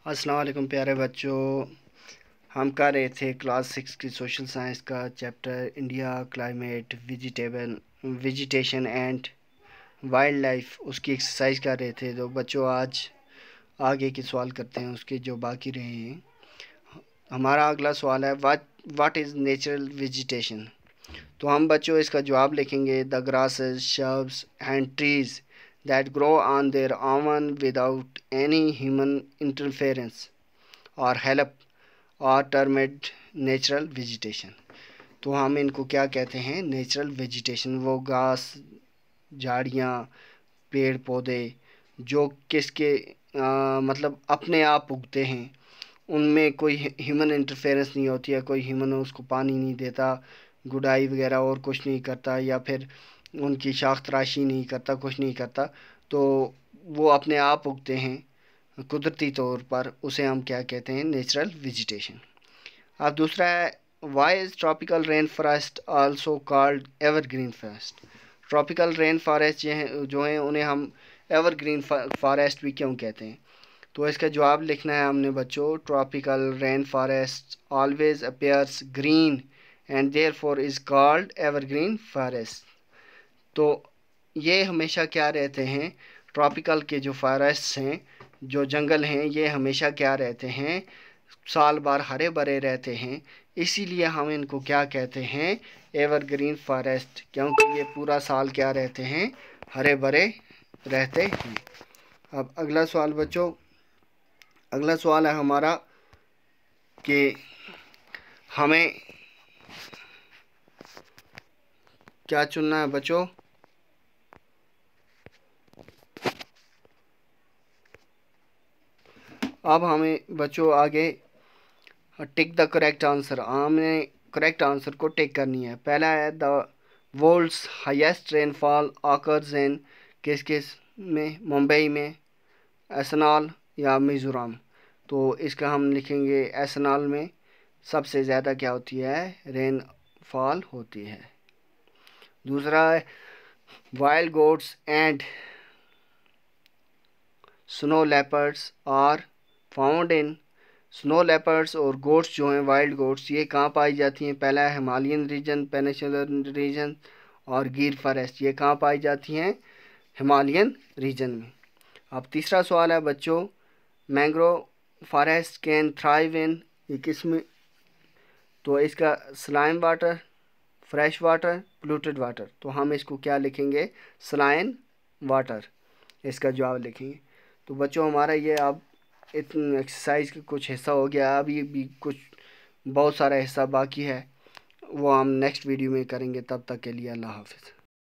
अस्सलाम वालेकुम प्यारे बच्चों। हम कर रहे थे क्लास 6 की सोशल साइंस का chapter India climate vegetation and wild life, उसकी एक्सरसाइज कर रहे थे। तो बच्चों आज आगे के सवाल करते हैं उसके जो बाकी रहे हैं। हमारा अगला सवाल है व्हाट इज़ नेचुरल वेजिटेशन। तो हम बच्चों इसका जवाब लिखेंगे the grasses shrubs and trees that grow on their own without any human interference or help or termed natural vegetation। तो हम इनको क्या कहते हैं? Natural vegetation. वो घास, झाड़ियाँ, पेड़ पौधे जो किसके मतलब अपने आप उगते हैं, उनमें कोई ह्यूमन इंटरफेरेंस नहीं होती है, कोई ह्यूमन उसको पानी नहीं देता, गुडाई वगैरह और कुछ नहीं करता, या फिर उनकी शाख तराशी नहीं करता, कुछ नहीं करता। तो वो अपने आप उगते हैं कुदरती तौर पर, उसे हम क्या कहते हैं? Natural vegetation. अब दूसरा है why is tropical rain forest also called evergreen forest. Tropical rain forest जो हैं उन्हें हम एवरग्रीन फॉरेस्ट भी क्यों कहते हैं? तो इसका जवाब लिखना है हमने बच्चों। Tropical rain forest always appears green and therefore is called evergreen forest. तो ये हमेशा क्या रहते हैं? ट्रॉपिकल के जो फॉरेस्ट हैं, जो जंगल हैं, ये हमेशा क्या रहते हैं? साल भर हरे भरे रहते हैं। इसीलिए हम इनको क्या कहते हैं? एवरग्रीन फॉरेस्ट, क्योंकि ये पूरा साल क्या रहते हैं? हरे भरे रहते हैं। अब अगला सवाल बच्चों, अगला सवाल है हमारा कि हमें क्या चुनना है बच्चों? अब हमें बच्चों आगे टिक द करेक्ट आंसर, हमें करेक्ट आंसर को टिक करनी है। पहला है the world's highest rainfall occurs in किस किस में? मुंबई में, असनाल या मिज़ोरम। तो इसका हम लिखेंगे असनाल में सबसे ज़्यादा क्या होती है? रेनफॉल होती है। दूसरा है wild goats and snow leopards are found in. Snow leopards और गोट्स जो हैं, वाइल्ड गोट्स, ये कहाँ पाई जाती हैं? पहला है हिमालयन रीजन, पेनिनसुलर रीजन, और गिर फॉरेस्ट, ये कहाँ पाई जाती हैं? हिमालयन रीजन में। अब तीसरा सवाल है बच्चों mangrove forest can thrive in, ये किस में? तो इसका saline water, fresh water, polluted water. तो हम इसको क्या लिखेंगे? सलाइन वाटर, इसका जवाब लिखेंगे। तो बच्चों हमारा ये अब इतनी एक्सरसाइज का कुछ हिस्सा हो गया। अभी भी कुछ बहुत सारा हिस्सा बाकी है, वो हम नेक्स्ट वीडियो में करेंगे। तब तक के लिए अल्लाह हाफिज़।